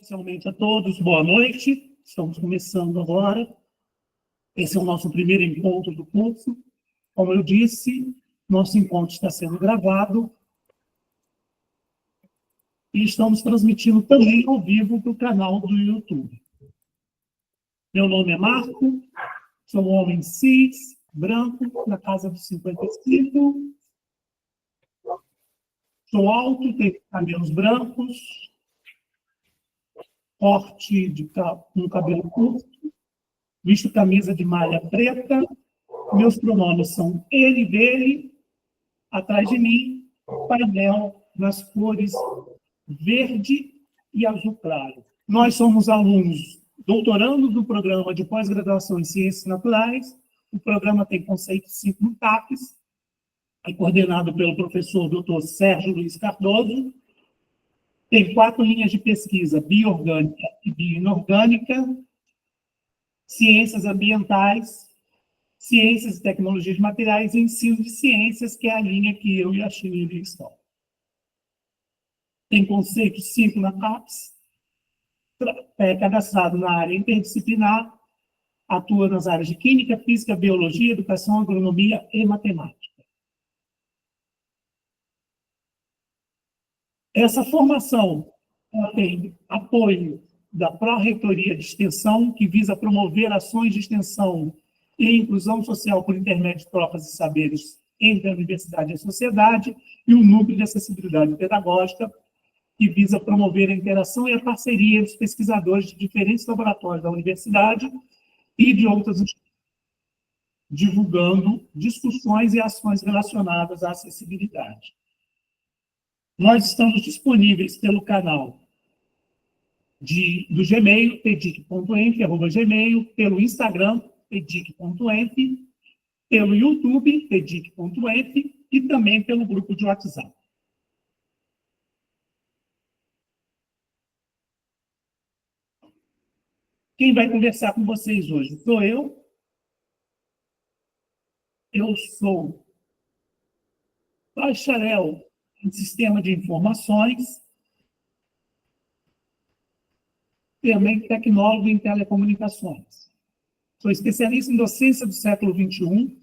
Oficialmente a todos, boa noite. Estamos começando agora. Esse é o nosso primeiro encontro do curso. Como eu disse, nosso encontro está sendo gravado e estamos transmitindo também ao vivo para o canal do YouTube. Meu nome é Marco, sou um homem cis, branco, na casa dos 55. Sou alto, tenho cabelos brancos, corte com cabelo curto, visto camisa de malha preta. Meus pronomes são ele, dele, atrás de mim, painel nas cores verde e azul claro. Nós somos alunos doutorandos do programa de pós-graduação em Ciências Naturais. O programa tem conceito 5 no CAPES, é coordenado pelo professor Dr. Sérgio Luiz Cardoso. Tem 4 linhas de pesquisa: bioorgânica e bioinorgânica, ciências ambientais, ciências e tecnologias de materiais e ensino de ciências, que é a linha que eu e a Shirley estão. Tem conceito 5 na CAPES, cadastrado na área interdisciplinar, atua nas áreas de química, física, biologia, educação, agronomia e matemática. Essa formação tem apoio da Pró-Reitoria de Extensão, que visa promover ações de extensão e inclusão social por intermédio de trocas de saberes entre a universidade e a sociedade, e o Núcleo de Acessibilidade Pedagógica, que visa promover a interação e a parceria dos pesquisadores de diferentes laboratórios da universidade e de outras instituições, divulgando discussões e ações relacionadas à acessibilidade. Nós estamos disponíveis pelo canal do Gmail, pedic.enf@gmail, pelo Instagram, pedic.enf, pelo YouTube, pedic.enf, e também pelo grupo de WhatsApp. Quem vai conversar com vocês hoje sou eu. Eu sou bacharel em Sistema de Informações, também tecnólogo em Telecomunicações. Sou especialista em docência do século XXI,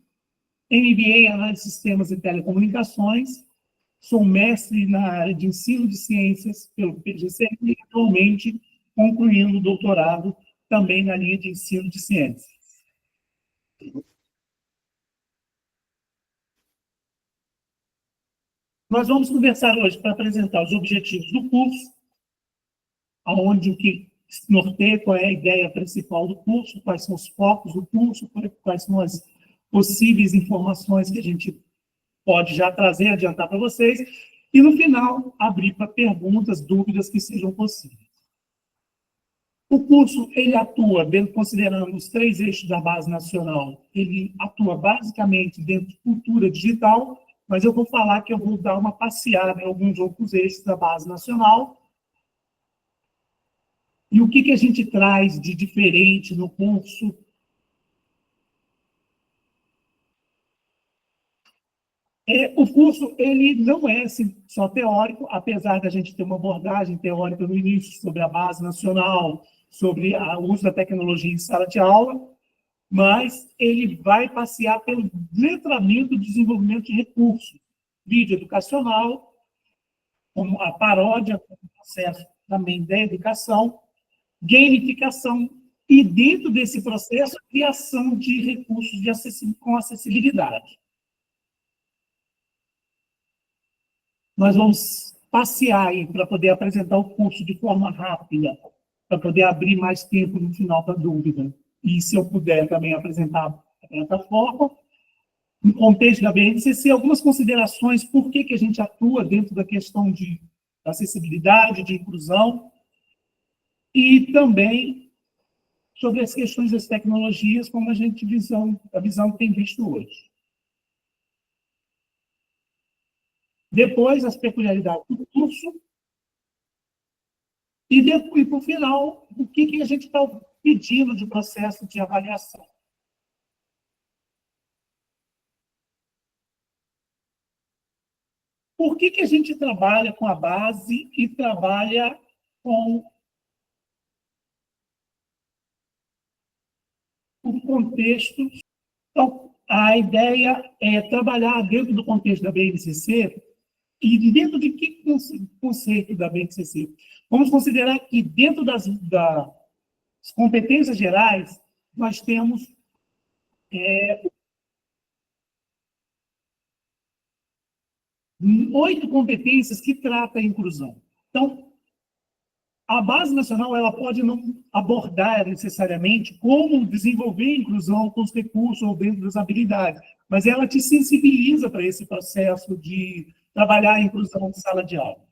MBA em Análise de Sistemas e Telecomunicações, sou mestre na área de ensino de ciências pelo PGCE e atualmente concluindo o doutorado também na linha de ensino de ciências. Nós vamos conversar hoje para apresentar os objetivos do curso, onde o que norteia qual é a ideia principal do curso, quais são os focos do curso, quais são as possíveis informações que a gente pode já trazer, adiantar para vocês, e no final abrir para perguntas, dúvidas que sejam possíveis. O curso, ele atua, considerando os 3 eixos da base nacional, ele atua basicamente dentro de cultura digital, mas eu vou falar que eu vou dar uma passeada em alguns outros eixos da base nacional. E o que a gente traz de diferente no curso? O curso, ele não é assim, só teórico, apesar da gente ter uma abordagem teórica no início sobre a base nacional, sobre o uso da tecnologia em sala de aula, mas ele vai passear pelo letramento e desenvolvimento de recursos, vídeo educacional, como a paródia, como processo também da educação, gamificação, e dentro desse processo, a criação de recursos com acessibilidade. Nós vamos passear aí para poder apresentar o curso de forma rápida, para poder abrir mais tempo no final da dúvida. E, se eu puder, também apresentar a plataforma. No contexto da BNCC, algumas considerações, por que a gente atua dentro da questão de acessibilidade, de inclusão, e também sobre as questões das tecnologias, como a visão que tem visto hoje. Depois, as peculiaridades do curso, e depois, por final, o que a gente está pedindo de processo de avaliação. Por que a gente trabalha com a base e trabalha com o contexto. Então, a ideia é trabalhar dentro do contexto da BNCC e dentro de que conceito da BNCC? Vamos considerar que dentro das competências gerais, nós temos 8 competências que tratam a inclusão. Então, a Base Nacional ela pode não abordar necessariamente como desenvolver a inclusão com os recursos ou dentro das habilidades, mas ela te sensibiliza para esse processo de trabalhar a inclusão em sala de aula.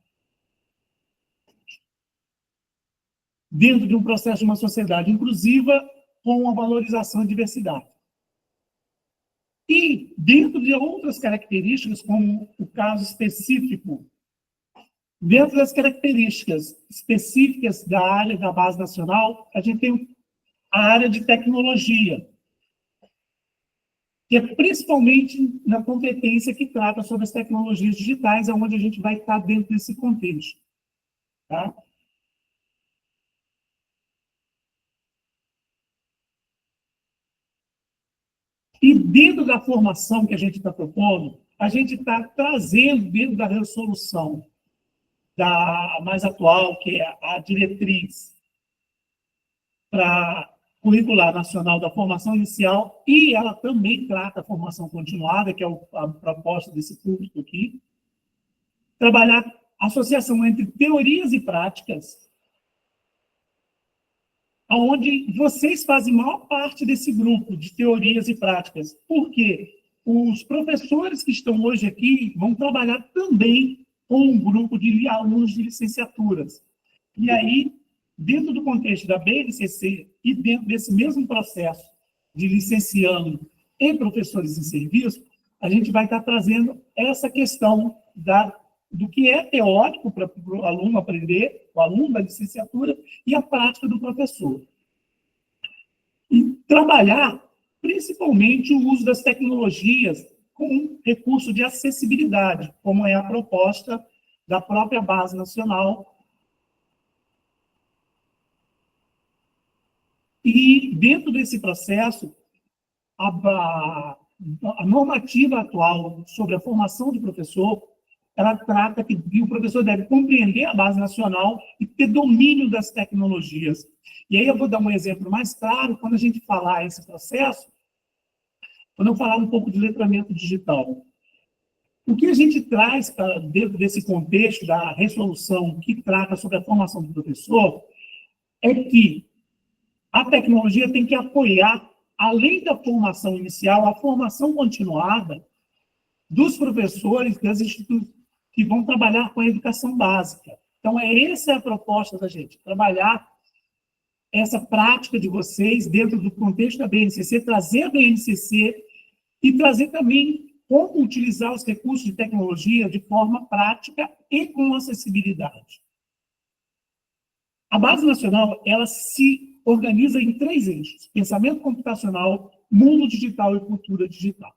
Dentro de um processo de uma sociedade inclusiva com a valorização da diversidade. E dentro de outras características, como o caso específico, dentro das características específicas da área da Base Nacional, a gente tem a área de tecnologia, que é principalmente na competência que trata sobre as tecnologias digitais, onde a gente vai estar dentro desse contexto. Tá? E dentro da formação que a gente está propondo, a gente está trazendo dentro da resolução da mais atual, que é a diretriz para curricular nacional da formação inicial, e ela também trata a formação continuada, que é a proposta desse público aqui, trabalhar a associação entre teorias e práticas, onde vocês fazem maior parte desse grupo de teorias e práticas. Por quê? Os professores que estão hoje aqui vão trabalhar também com um grupo de alunos de licenciaturas. E aí, dentro do contexto da BNCC e dentro desse mesmo processo de licenciando e professores em serviço, a gente vai estar trazendo essa questão do que é teórico para o aluno aprender, o aluno da licenciatura, e a prática do professor. E trabalhar, principalmente, o uso das tecnologias com recurso de acessibilidade, como é a proposta da própria Base Nacional. E, dentro desse processo, a normativa atual sobre a formação de professor, ela trata que o professor deve compreender a Base Nacional e ter domínio das tecnologias. E aí eu vou dar um exemplo mais claro, quando a gente falar esse processo, quando eu falar um pouco de letramento digital. O que a gente traz para dentro desse contexto da resolução que trata sobre a formação do professor é que a tecnologia tem que apoiar, além da formação inicial, a formação continuada dos professores das instituições que vão trabalhar com a educação básica. Então, essa é a proposta da gente, trabalhar essa prática de vocês dentro do contexto da BNCC, trazer a BNCC e trazer também como utilizar os recursos de tecnologia de forma prática e com acessibilidade. A Base Nacional, ela se organiza em 3 eixos: pensamento computacional, mundo digital e cultura digital.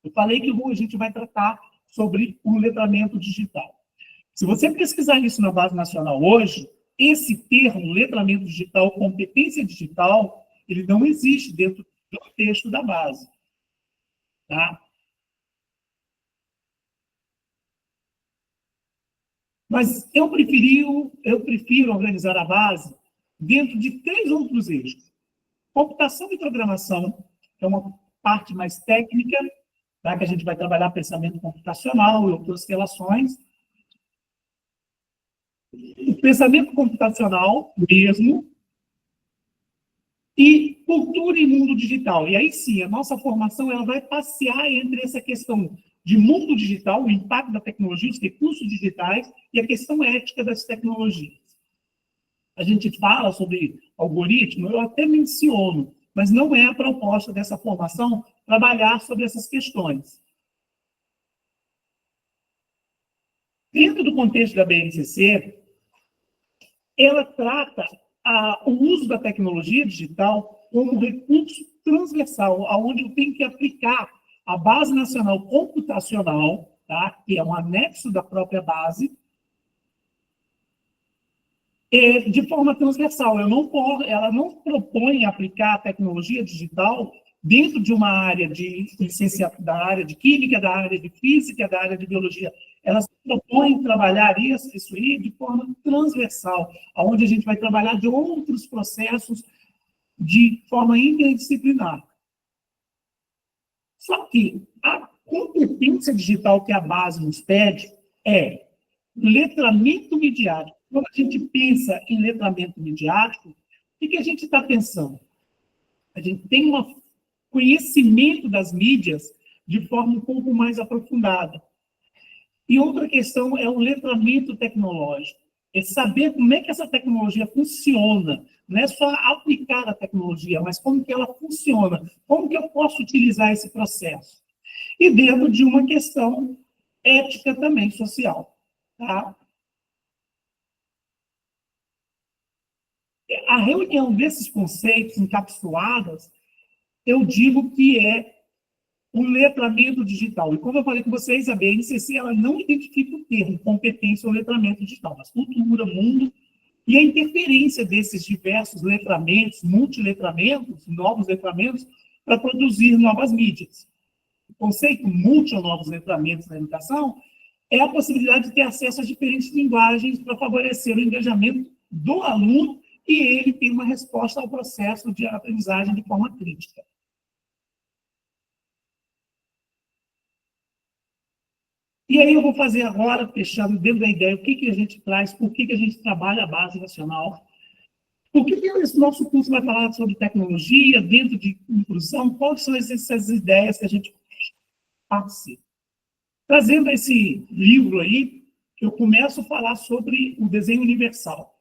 Eu falei que a gente vai tratar sobre o letramento digital. Se você pesquisar isso na Base Nacional hoje, esse termo, letramento digital, competência digital, ele não existe dentro do texto da base. Tá? Mas eu prefiro organizar a base dentro de 3 outros eixos. Computação e programação, que é uma parte mais técnica, tá? Que a gente vai trabalhar pensamento computacional e outras relações. O pensamento computacional mesmo, e cultura e mundo digital. E aí sim, a nossa formação ela vai passear entre essa questão de mundo digital, o impacto da tecnologia, os recursos digitais e a questão ética das tecnologias. A gente fala sobre algoritmo, eu até menciono, mas não é a proposta dessa formação trabalhar sobre essas questões. Dentro do contexto da BNCC, ela trata o uso da tecnologia digital como recurso transversal, onde eu tenho que aplicar a Base Nacional Computacional, tá? Que é um anexo da própria base, de forma transversal. Ela não propõe aplicar a tecnologia digital dentro de uma área de licenciatura, da área de química, da área de física, da área de biologia. Ela propõe trabalhar isso aí de forma transversal, onde a gente vai trabalhar de outros processos de forma interdisciplinar. Só que a competência digital que a base nos pede é letramento midiático. Quando a gente pensa em letramento midiático, o que a gente está pensando? A gente tem um conhecimento das mídias de forma um pouco mais aprofundada. E outra questão é o letramento tecnológico. É saber como é que essa tecnologia funciona. Não é só aplicar a tecnologia, mas como que ela funciona. Como que eu posso utilizar esse processo? E dentro de uma questão ética também, social. Tá? A reunião desses conceitos encapsulados, eu digo que é o letramento digital. E como eu falei com vocês, a BNCC ela não identifica o termo competência ou letramento digital, mas cultura, mundo e a interferência desses diversos letramentos, multiletramentos, novos letramentos, para produzir novas mídias. O conceito multi ou novos letramentos na educação é a possibilidade de ter acesso a diferentes linguagens para favorecer o engajamento do aluno e ele ter uma resposta ao processo de aprendizagem de forma crítica. E aí eu vou fazer agora, fechando dentro da ideia, o que a gente traz, por que a gente trabalha a base nacional, por que esse nosso curso vai falar sobre tecnologia, dentro de inclusão, quais são essas ideias que a gente participa. Trazendo esse livro aí, eu começo a falar sobre o desenho universal.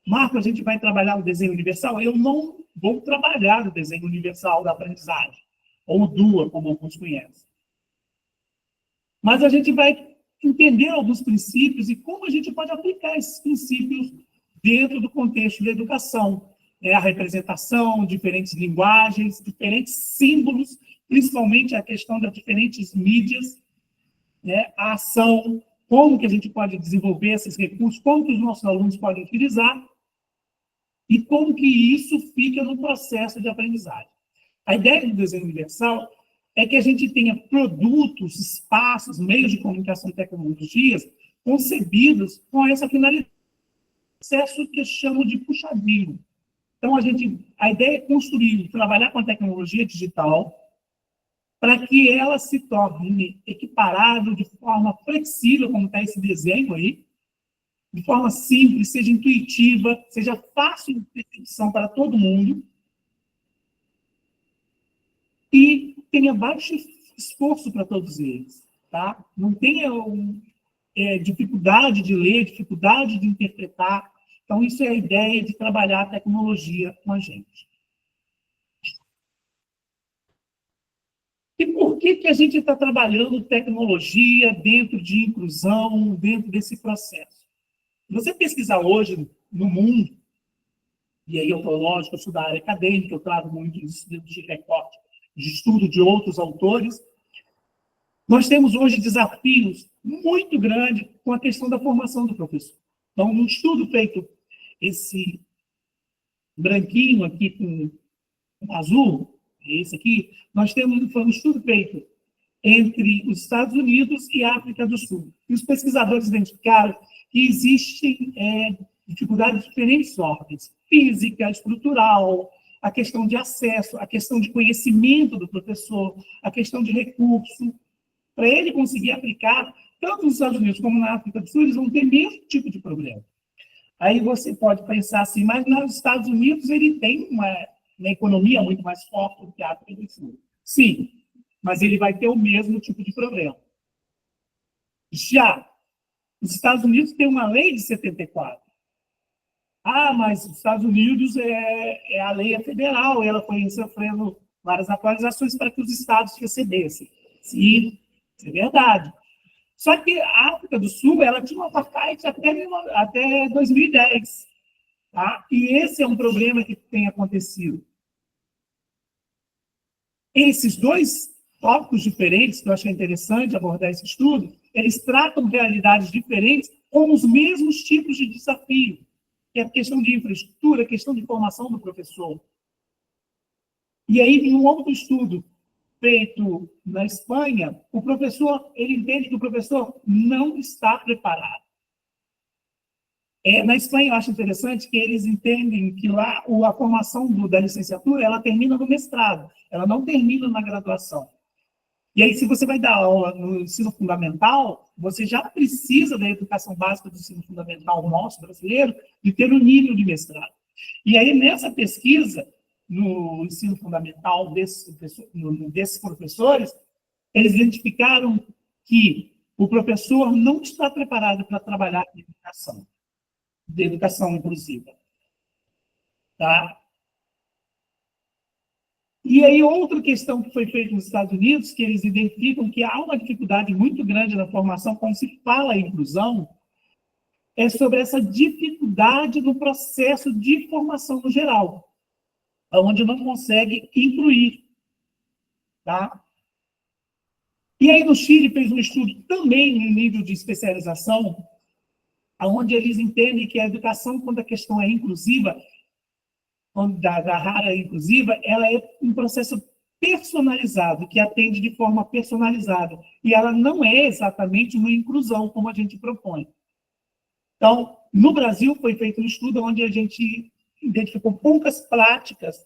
Marco, a gente vai trabalhar o desenho universal? Eu não vou trabalhar o desenho universal da aprendizagem, ou DUA, como alguns conhecem. Mas a gente vai entender alguns princípios e como a gente pode aplicar esses princípios dentro do contexto da educação. A representação, diferentes linguagens, diferentes símbolos, principalmente a questão das diferentes mídias, a ação, como que a gente pode desenvolver esses recursos, como que os nossos alunos podem utilizar e como que isso fica no processo de aprendizagem. A ideia do desenho universal é que a gente tenha produtos, espaços, meios de comunicação e tecnologias concebidos com essa finalidade. Processo que eu chamo de puxadinho. Então, a ideia é construir, trabalhar com a tecnologia digital para que ela se torne equiparável de forma flexível, como está esse desenho aí, de forma simples, seja intuitiva, seja fácil de percepção para todo mundo, e tenha baixo esforço para todos eles. Tá? Não tenha dificuldade de ler, dificuldade de interpretar. Então, isso é a ideia de trabalhar a tecnologia com a gente. E por que a gente está trabalhando tecnologia dentro de inclusão, dentro desse processo? Se você pesquisar hoje no mundo, e aí eu sou da área acadêmica, eu trago muito de recorte, de estudo de outros autores, nós temos hoje desafios muito grandes com a questão da formação do professor. Então, no estudo feito, esse branquinho aqui com azul, esse aqui, nós temos um estudo feito entre os Estados Unidos e a África do Sul. E os pesquisadores identificaram que existem dificuldades de diferentes ordens, física, estrutural, a questão de acesso, a questão de conhecimento do professor, a questão de recurso. Para ele conseguir aplicar, tanto nos Estados Unidos como na África do Sul, eles vão ter o mesmo tipo de problema. Aí você pode pensar assim, mas nos Estados Unidos ele tem uma economia muito mais forte do que a África do Sul. Sim, mas ele vai ter o mesmo tipo de problema. Já, os Estados Unidos têm uma lei de 74. Ah, mas os Estados Unidos a lei é federal, ela foi sofrendo várias atualizações para que os estados recebessem. Sim, isso é verdade. Só que a África do Sul, ela tinha uma apartheid até 2010. Tá? E esse é um problema que tem acontecido. Esses dois tópicos diferentes, que eu achei interessante abordar esse estudo, eles tratam realidades diferentes com os mesmos tipos de desafio. que é a questão de infraestrutura, a questão de formação do professor. E aí, em um outro estudo feito na Espanha, o professor, ele entende que o professor não está preparado. Na Espanha, eu acho interessante que eles entendem que lá a formação da licenciatura, ela termina no mestrado, ela não termina na graduação. E aí, se você vai dar aula no ensino fundamental, você já precisa da educação básica do ensino fundamental nosso, brasileiro, de ter um nível de mestrado. E aí, nessa pesquisa, no ensino fundamental desses professores, eles identificaram que o professor não está preparado para trabalhar com educação, de educação inclusiva. Tá? E aí, outra questão que foi feita nos Estados Unidos, que eles identificam que há uma dificuldade muito grande na formação, quando se fala em inclusão, é sobre essa dificuldade no processo de formação no geral, onde não consegue incluir. Tá? E aí, no Chile, fez um estudo também em nível de especialização, onde eles entendem que a educação, quando a questão é inclusiva, da área inclusiva, ela é um processo personalizado, que atende de forma personalizada. E ela não é exatamente uma inclusão, como a gente propõe. Então, no Brasil, foi feito um estudo onde a gente identificou poucas práticas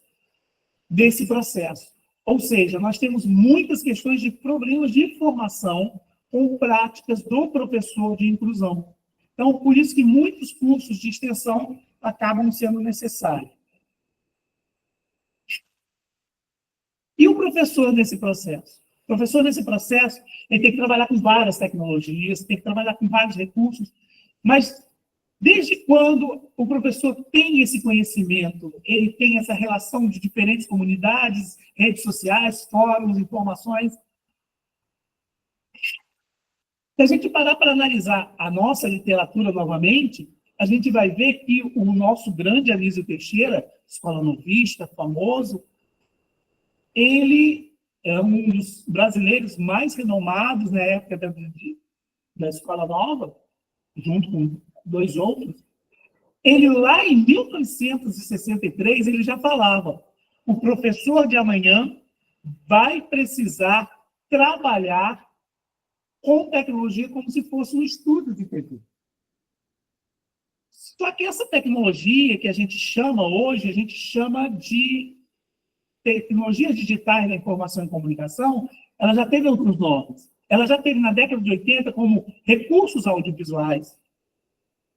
desse processo. Ou seja, nós temos muitas questões de problemas de formação com práticas do professor de inclusão. Então, por isso que muitos cursos de extensão acabam sendo necessários. E o professor nesse processo? O professor nesse processo, ele tem que trabalhar com várias tecnologias, tem que trabalhar com vários recursos, mas desde quando o professor tem esse conhecimento, ele tem essa relação de diferentes comunidades, redes sociais, fóruns, informações? Se a gente parar para analisar a nossa literatura novamente, a gente vai ver que o nosso grande Anísio Teixeira, escola novista, famoso, ele é um dos brasileiros mais renomados na época da Escola Nova, junto com dois outros. Ele, lá em 1963, ele já falava: o professor de amanhã vai precisar trabalhar com tecnologia como se fosse um estudo de TV. Só que essa tecnologia que a gente chama hoje, a gente chama de tecnologias digitais da informação e comunicação, ela já teve outros nomes. Ela já teve, na década de 80, como recursos audiovisuais.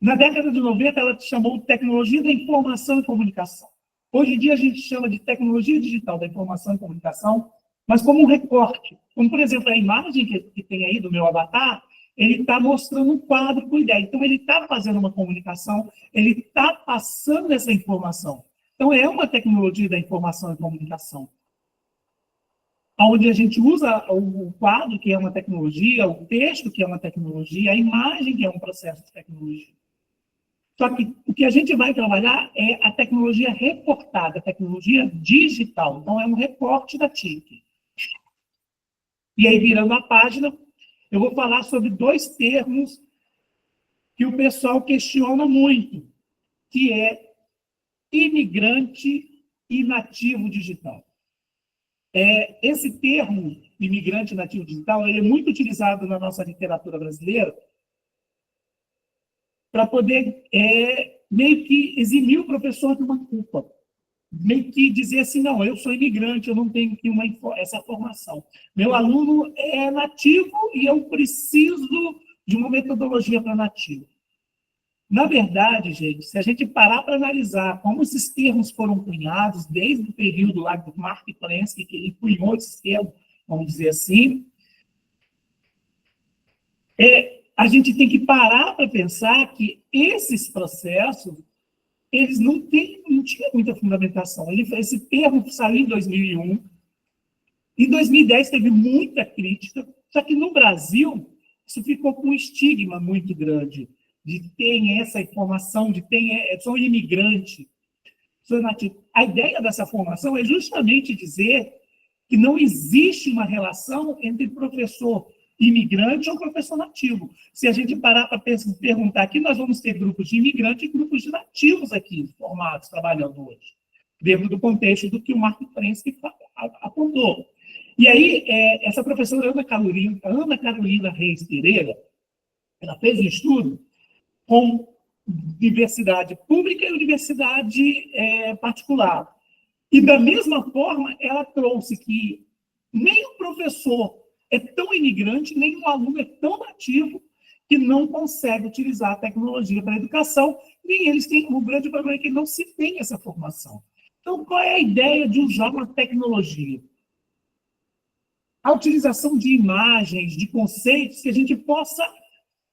Na década de 90, ela chamou de tecnologia da informação e comunicação. Hoje em dia, a gente chama de tecnologia digital da informação e comunicação, mas como um recorte. Como, por exemplo, a imagem que tem aí do meu avatar, ele está mostrando um quadro com ideia. Então, ele está fazendo uma comunicação, ele está passando essa informação. Então, é uma tecnologia da informação e comunicação, onde a gente usa o quadro, que é uma tecnologia, o texto, que é uma tecnologia, a imagem, que é um processo de tecnologia. Só que o que a gente vai trabalhar é a tecnologia reportada, a tecnologia digital. Então, é um recorte da TIC. E aí, virando a página, eu vou falar sobre dois termos que o pessoal questiona muito, que é imigrante e nativo digital. Esse termo, imigrante e nativo digital, ele é muito utilizado na nossa literatura brasileira para poder meio que eximir o professor de uma culpa. Meio que dizer assim, não, eu sou imigrante, eu não tenho essa formação. Meu aluno é nativo e eu preciso de uma metodologia para nativo. Na verdade, gente, se a gente parar para analisar como esses termos foram cunhados, desde o período lá do Mark Plansky, que ele cunhou esses termos, vamos dizer assim, a gente tem que parar para pensar que esses processos, eles não tinham muita fundamentação. Esse termo saiu em 2001, em 2010 teve muita crítica, só que no Brasil, isso ficou com um estigma muito grande, de ter essa informação, de ter, sou imigrante, sou nativo. A ideia dessa formação é justamente dizer que não existe uma relação entre professor imigrante ou professor nativo. Se a gente parar para perguntar aqui, nós vamos ter grupos de imigrantes e grupos de nativos aqui, formados, trabalhando hoje, dentro do contexto do que o Marco Prensky apontou. E aí, essa professora Ana Carolina Reis Pereira, ela fez um estudo com universidade pública e universidade particular. E, da mesma forma, ela trouxe que nem o professor é tão imigrante, nem o aluno é tão nativo que não consegue utilizar a tecnologia para a educação, nem eles têm. O grande problema é que não se tem essa formação. Então, qual é a ideia de usar uma tecnologia? A utilização de imagens, de conceitos, que a gente possa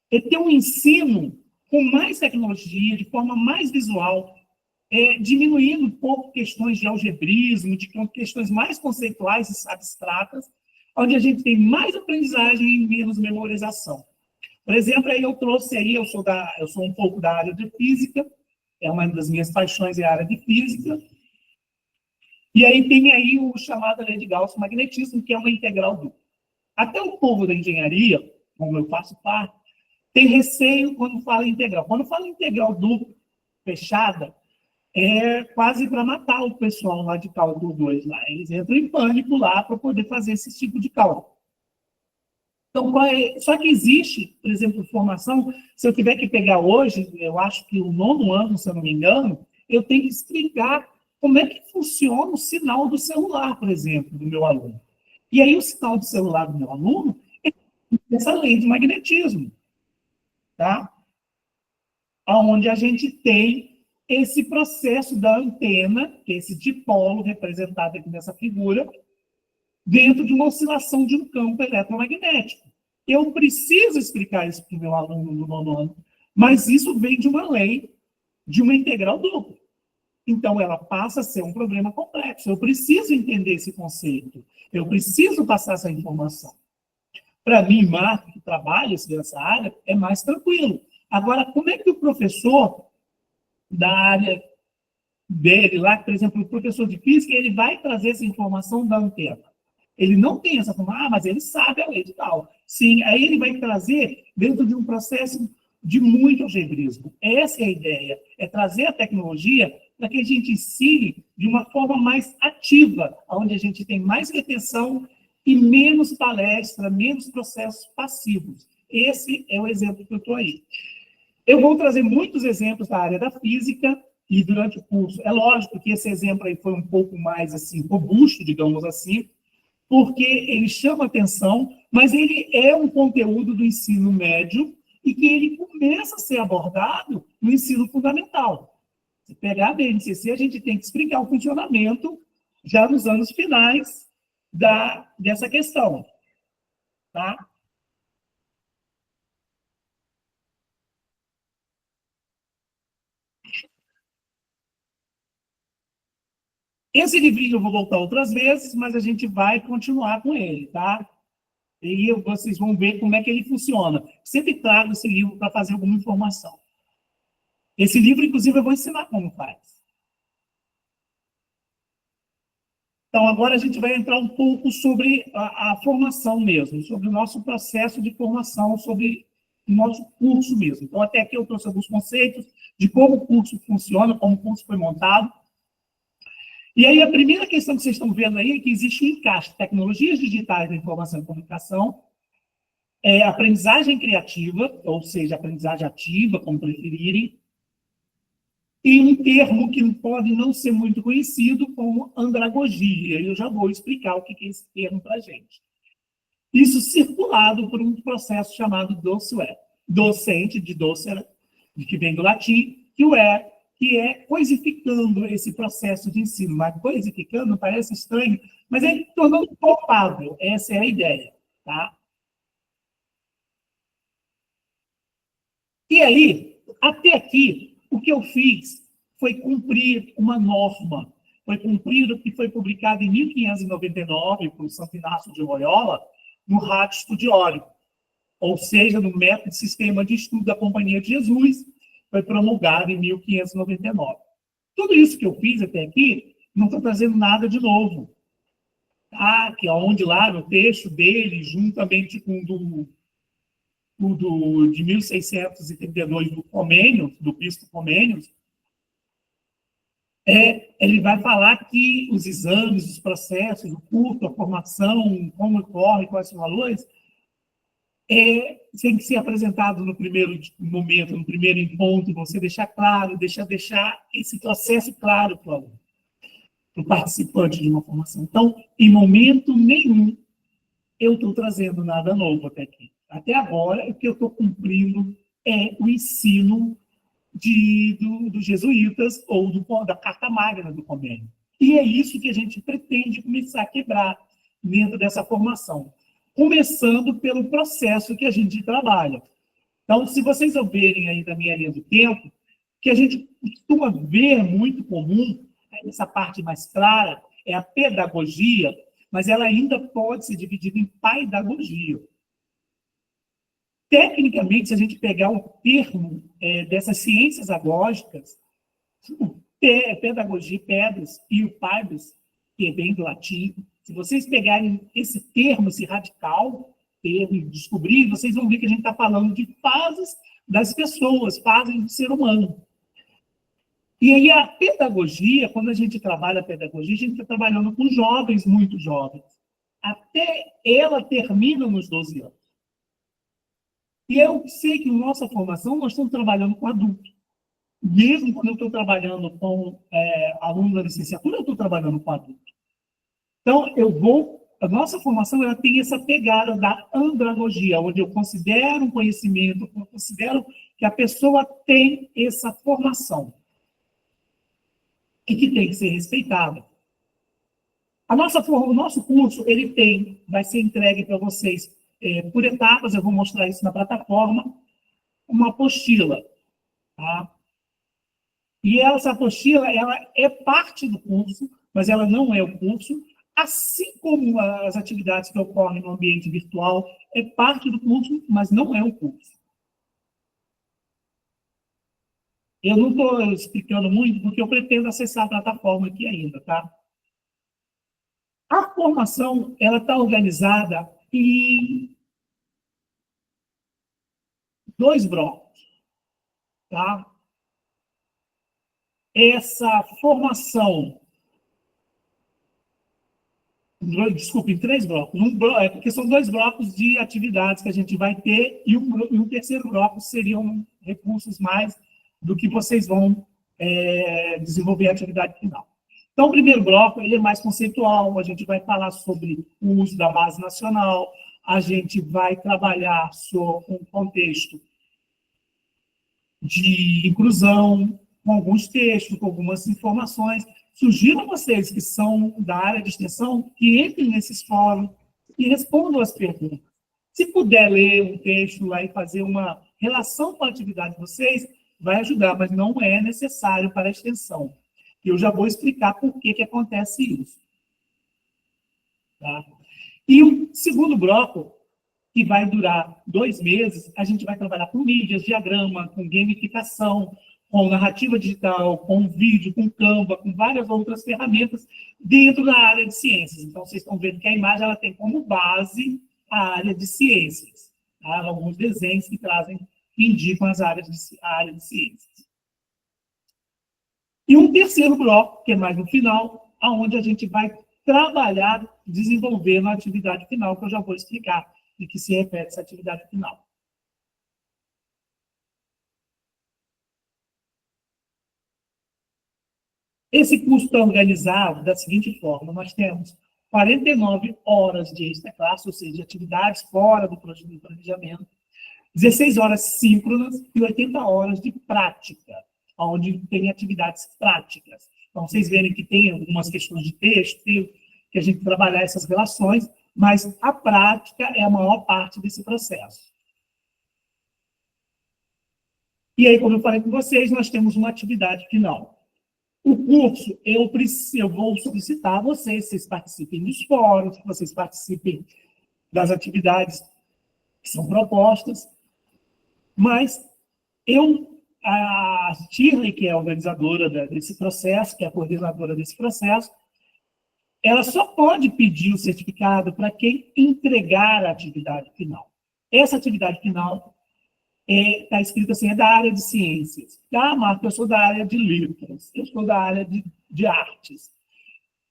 ter um ensino com mais tecnologia, de forma mais visual, diminuindo um pouco questões de algebrismo, de questões mais conceituais e abstratas, onde a gente tem mais aprendizagem e menos memorização. Por exemplo, aí eu trouxe aí, eu sou um pouco da área de física, é uma das minhas paixões é a área de física, e aí tem aí o chamado lei de Gauss-magnetismo, que é uma integral dupla. Até o povo da engenharia, como eu faço parte, tem receio quando fala integral. Quando fala integral dupla, fechada, é quase para matar o pessoal lá de cálculo 2. Lá. Eles entram em pânico lá para poder fazer esse tipo de cálculo. Então, só que existe, por exemplo, formação, se eu tiver que pegar hoje, eu acho que o 9º ano, se eu não me engano, eu tenho que explicar como é que funciona o sinal do celular, por exemplo, do meu aluno. E aí o sinal do celular do meu aluno é essa lei de magnetismo, tá? Onde a gente tem esse processo da antena, que é esse dipolo representado aqui nessa figura, dentro de uma oscilação de um campo eletromagnético. Eu preciso explicar isso para o meu aluno do 9º ano, mas isso vem de uma lei, de uma integral dupla. Então, ela passa a ser um problema complexo. Eu preciso entender esse conceito. Eu preciso passar essa informação. Para mim, Marco, que trabalha nessa área, é mais tranquilo. Agora, como é que o professor da área dele lá, por exemplo, o professor de física, ele vai trazer essa informação da antena? Ele não tem essa informação, mas ele sabe a lei de tal. Sim, aí ele vai trazer dentro de um processo de muito algebrismo. Essa é a ideia, é trazer a tecnologia para que a gente ensine de uma forma mais ativa, onde a gente tem mais retenção e menos palestra, menos processos passivos. Esse é o exemplo que eu estou aí. Eu vou trazer muitos exemplos da área da física, e durante o curso, é lógico que esse exemplo aí foi um pouco mais assim, robusto, digamos assim, porque ele chama atenção, mas ele é um conteúdo do ensino médio e que ele começa a ser abordado no ensino fundamental. Se pegar a BNCC, a gente tem que explicar o funcionamento já nos anos finais dessa questão. Tá? Esse livrinho eu vou voltar outras vezes, mas a gente vai continuar com ele, tá? E vocês vão ver como é que ele funciona. Sempre trago esse livro para fazer alguma informação. Esse livro, inclusive, eu vou ensinar como faz. Então, agora a gente vai entrar um pouco sobre a formação mesmo, sobre o nosso processo de formação, sobre o nosso curso mesmo. Então, até aqui eu trouxe alguns conceitos de como o curso funciona, como o curso foi montado. E aí, a primeira questão que vocês estão vendo aí é que existe um encaixe. Tecnologias digitais da informação e comunicação, aprendizagem criativa, ou seja, aprendizagem ativa, como preferirem, e um termo que pode não ser muito conhecido como andragogia. Eu já vou explicar o que é esse termo para a gente. Isso circulado por um processo chamado docere, docente, de docere, que vem do latim, que é coisificando esse processo de ensino. Mas coisificando parece estranho, mas é tornando palpável. Essa é a ideia. Tá? E aí, até aqui, o que eu fiz foi cumprir uma norma. Foi cumprir o que foi publicado em 1599 por Santo Inácio de Loyola, no Ratio Studiorum, ou seja, no Método Sistema de Estudo da Companhia de Jesus, foi promulgado em 1599. Tudo isso que eu fiz até aqui, não estou trazendo nada de novo. tá? Que é onde lá no texto dele, juntamente com de 1632 do Comênios, do Bispo Comênios, ele vai falar que os exames, os processos, o curso, a formação, como ocorre, quais são os valores, tem que ser apresentado no primeiro momento, no primeiro encontro, você deixar claro, deixar esse processo claro para o participante de uma formação. Então, em momento nenhum, eu estou trazendo nada novo até aqui. Até agora, o que eu estou cumprindo é o ensino dos jesuítas ou da Carta Magna do Convênio. E é isso que a gente pretende começar a quebrar dentro dessa formação, começando pelo processo que a gente trabalha. Então, se vocês verem aí da minha linha do tempo, que a gente costuma ver muito comum, essa parte mais clara, é a pedagogia, mas ela ainda pode ser dividida em pedagogia. Tecnicamente, se a gente pegar o termo dessas ciências agógicas, pedagogia, pedras, e o paidos, que vem do latim, se vocês pegarem esse termo, esse radical termo, e descobrir, vocês vão ver que a gente está falando de fases das pessoas, fases do ser humano. E aí a pedagogia, quando a gente trabalha a pedagogia, a gente está trabalhando com jovens, muito jovens. Até ela termina nos 12 anos. E eu sei que na nossa formação nós estamos trabalhando com adultos. Mesmo quando eu estou trabalhando com aluno da licenciatura, eu estou trabalhando com adulto. Então, a nossa formação ela tem essa pegada da andragogia, onde eu considero um conhecimento, eu considero que a pessoa tem essa formação e que tem que ser respeitada. O nosso curso vai ser entregue para vocês por etapas, eu vou mostrar isso na plataforma, uma apostila. Tá? E essa apostila ela é parte do curso, mas ela não é o curso, assim como as atividades que ocorrem no ambiente virtual é parte do curso, mas não é o curso. Eu não estou explicando muito, porque eu pretendo acessar a plataforma aqui ainda, tá? A formação, ela está organizada em 2 blocos, tá? Essa formação, desculpe, em 3 blocos. Porque são 2 blocos de atividades que a gente vai ter, e um terceiro bloco seriam recursos mais do que vocês vão desenvolver a atividade final. Então, o primeiro bloco ele é mais conceitual, a gente vai falar sobre o uso da base nacional, a gente vai trabalhar sobre um contexto de inclusão, com alguns textos, com algumas informações. Sugiro a vocês que são da área de extensão que entrem nesses fóruns e respondam as perguntas. Se puder ler um texto lá e fazer uma relação com a atividade de vocês, vai ajudar, mas não é necessário para a extensão. Eu já vou explicar por que acontece isso. Tá? E o segundo bloco, que vai durar 2 meses, a gente vai trabalhar com mídias, diagrama, com gamificação, com narrativa digital, com vídeo, com Canva, com várias outras ferramentas dentro da área de ciências. Então, vocês estão vendo que a imagem ela tem como base a área de ciências. Tá? Alguns desenhos que indicam a área de ciências. E um terceiro bloco, que é mais no final, onde a gente vai trabalhar, desenvolvendo a atividade final, que eu já vou explicar de que se refere essa atividade final. Esse curso está organizado da seguinte forma: nós temos 49 horas de extra-classe, ou seja, de atividades fora do planejamento, 16 horas síncronas e 80 horas de prática, onde tem atividades práticas. Então, vocês verem que tem algumas questões de texto, que a gente trabalhar essas relações, mas a prática é a maior parte desse processo. E aí, como eu falei com vocês, nós temos uma atividade final. O curso, eu vou solicitar a vocês, vocês participem dos fóruns, vocês participem das atividades que são propostas, mas a Shirley, que é a organizadora desse processo, que é a coordenadora desse processo, ela só pode pedir o certificado para quem entregar a atividade final. Essa atividade final está escrita assim, é da área de ciências. Ah, Marco, eu sou da área de letras, eu sou da área de artes.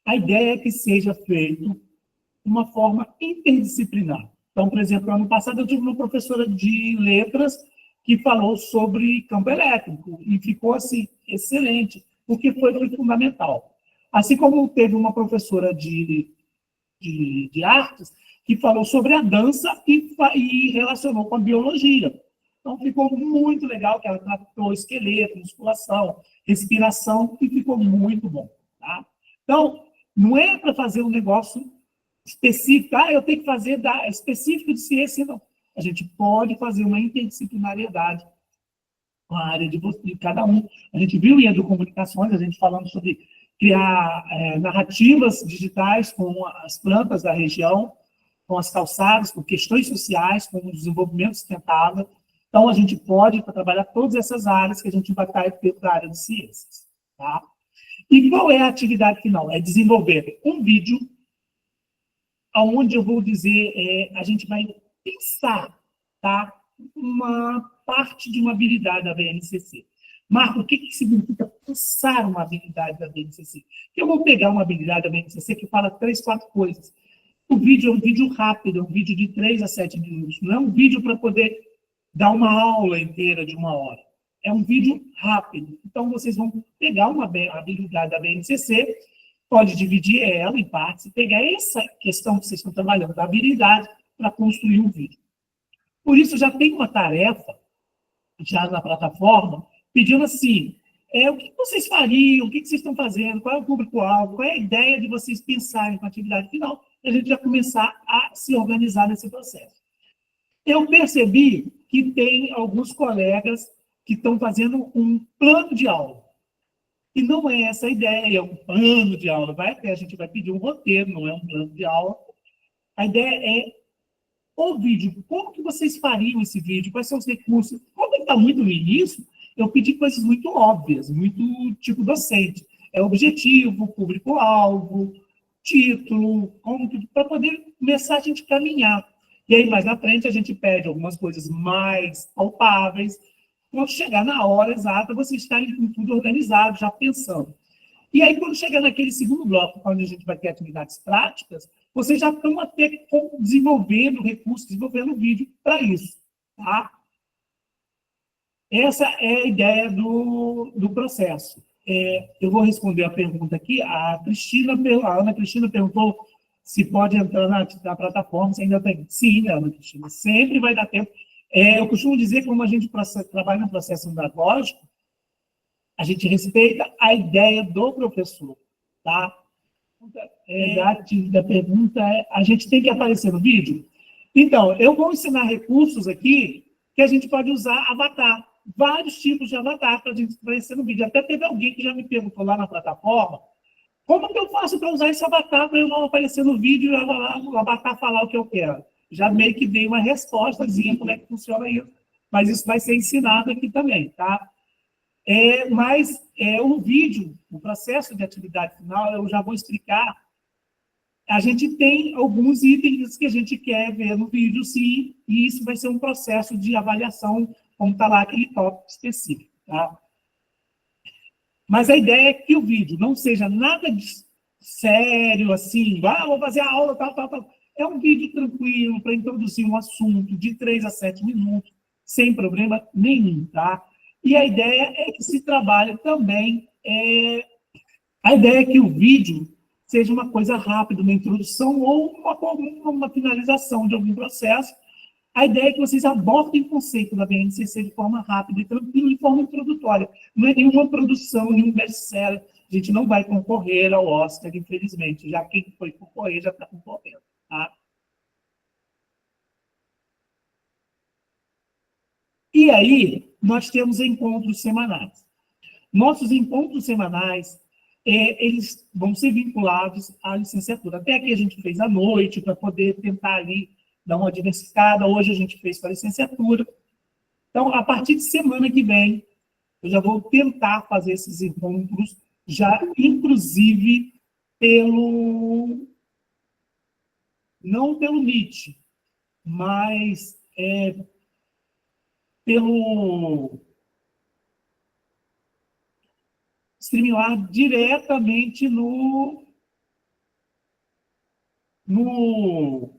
A ideia é que seja feito de uma forma interdisciplinar. Então, por exemplo, ano passado eu tive uma professora de letras que falou sobre campo elétrico e ficou assim, excelente, porque foi fundamental. Assim como teve uma professora de artes que falou sobre a dança e relacionou com a biologia. Então, ficou muito legal, que ela tratou esqueleto, musculação, respiração, e ficou muito bom. Tá? Então, não é para fazer um negócio específico, eu tenho que fazer específico de ciência, não. A gente pode fazer uma interdisciplinariedade com a área de cada um. A gente viu em Educomunicações, a gente falando sobre criar narrativas digitais com as plantas da região, com as calçadas, com questões sociais, com o desenvolvimento sustentável. Então, a gente pode trabalhar todas essas áreas que a gente vai estar para a área de ciências. Tá? E qual é a atividade final? É desenvolver um vídeo onde eu vou dizer, a gente vai pensar, tá? Uma parte de uma habilidade da BNCC. Marco, o que significa pensar uma habilidade da BNCC? Eu vou pegar uma habilidade da BNCC que fala 3, 4 coisas. O vídeo é um vídeo rápido, é um vídeo de 3 a 7 minutos. Não é um vídeo para poder dar uma aula inteira de 1 hora. É um vídeo rápido. Então, vocês vão pegar uma habilidade da BNCC, pode dividir ela em partes e pegar essa questão que vocês estão trabalhando, da habilidade, para construir um vídeo. Por isso, já tem uma tarefa, já na plataforma, pedindo assim, o que vocês fariam, o que vocês estão fazendo, qual é o público-alvo, qual é a ideia de vocês pensarem com a atividade final, e a gente já começar a se organizar nesse processo. Eu percebi que tem alguns colegas que estão fazendo um plano de aula. E não é essa a ideia, é um plano de aula. A gente vai pedir um roteiro, não é um plano de aula. A ideia é o vídeo. Como que vocês fariam esse vídeo? Quais são os recursos? Como está muito no início, eu pedi coisas muito óbvias, muito tipo docente. É objetivo, público-alvo, título, para poder começar a gente caminhar. E aí, mais na frente, a gente pede algumas coisas mais palpáveis. Quando chegar na hora exata, vocês estarem com tudo organizado, já pensando. E aí, quando chegar naquele segundo bloco, onde a gente vai ter atividades práticas, vocês já estão até desenvolvendo recursos, desenvolvendo vídeo para isso. Tá? Essa é a ideia do processo. Eu vou responder a pergunta aqui. A Ana Cristina perguntou se pode entrar na plataforma, se ainda tem. Sim, Ana Cristina, sempre vai dar tempo. Eu costumo dizer que, como a gente trabalha no processo andagógico, a gente respeita a ideia do professor. Tá? Da pergunta a gente tem que aparecer no vídeo? Então, eu vou ensinar recursos aqui que a gente pode usar avatar. Vários tipos de avatar para a gente aparecer no vídeo. Até teve alguém que já me perguntou lá na plataforma como que eu faço para usar esse avatar para eu não aparecer no vídeo e o avatar falar o que eu quero. Já meio que dei uma respostazinha como é que funciona isso. Mas isso vai ser ensinado aqui também, tá? Mas o vídeo, o processo de atividade final, eu já vou explicar. A gente tem alguns itens que a gente quer ver no vídeo, sim, e isso vai ser um processo de avaliação, como está lá aquele tópico específico, tá? Mas a ideia é que o vídeo não seja nada de sério, assim, vou fazer a aula, tal. É um vídeo tranquilo para introduzir um assunto de 3 a 7 minutos, sem problema nenhum, tá? E a ideia é que se trabalhe também, a ideia é que o vídeo seja uma coisa rápida, uma introdução ou uma finalização de algum processo. A ideia é que vocês abordem o conceito da BNCC de forma rápida e tranquila, de forma introdutória. Não é nenhuma produção, nenhum best-seller. A gente não vai concorrer ao Oscar, infelizmente. Já quem foi concorrer já está concorrendo. Tá? E aí, nós temos encontros semanais. Nossos encontros semanais, eles vão ser vinculados à licenciatura. Até aqui a gente fez à noite, para poder tentar ali dar uma diversificada. Hoje a gente fez para a licenciatura. Então, a partir de semana que vem, eu já vou tentar fazer esses encontros, já inclusive não pelo Meet, mas pelo StreamYard diretamente no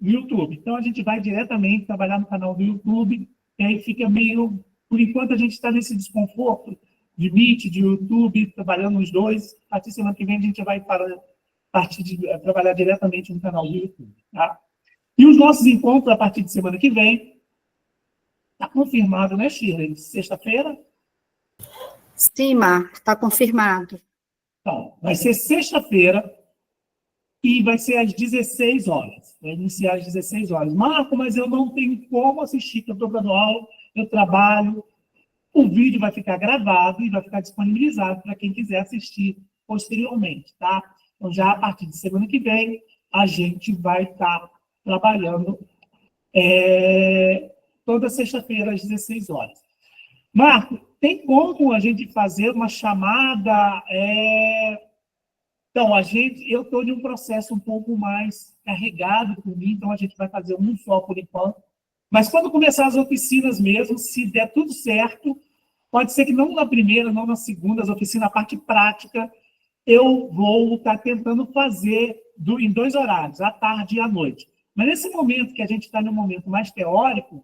YouTube. Então, a gente vai diretamente trabalhar no canal do YouTube, e aí fica meio... Por enquanto, a gente está nesse desconforto de Meet, de YouTube, trabalhando os dois. A partir da semana que vem, a gente vai partir de trabalhar diretamente no canal do YouTube. Tá? E os nossos encontros, a partir de semana que vem, está confirmado, né, Shirley? Sexta-feira? Sim, Marco, está confirmado. Então, vai ser sexta-feira, e vai ser às 16 horas. Vai iniciar às 16 horas. Marco, mas eu não tenho como assistir, porque eu estou dando aula, eu trabalho. O vídeo vai ficar gravado e vai ficar disponibilizado para quem quiser assistir posteriormente, tá? Então, já a partir de semana que vem, a gente vai estar trabalhando toda sexta-feira às 16 horas. Marco, tem como a gente fazer uma chamada... Então, eu estou em um processo um pouco mais carregado por mim, então a gente vai fazer um só por enquanto. Mas quando começar as oficinas mesmo, se der tudo certo, pode ser que não na primeira, não na segunda, as oficinas, a parte prática, eu vou estar tentando fazer em 2 horários, à tarde e à noite. Mas nesse momento que a gente está num momento mais teórico,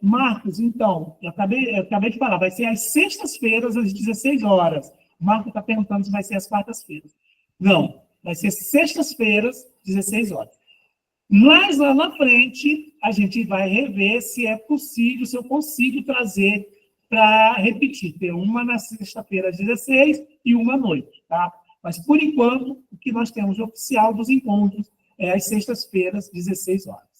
Marcos, então, eu acabei de falar, vai ser às sextas-feiras, às 16 horas. O Marcos está perguntando se vai ser às quartas-feiras. Não, vai ser sextas-feiras, 16 horas. Mas lá na frente, a gente vai rever se é possível, se eu consigo trazer para repetir. Ter uma na sexta-feira, às 16 e uma à noite, tá? Mas, por enquanto, o que nós temos de oficial dos encontros é às sextas-feiras, 16 horas.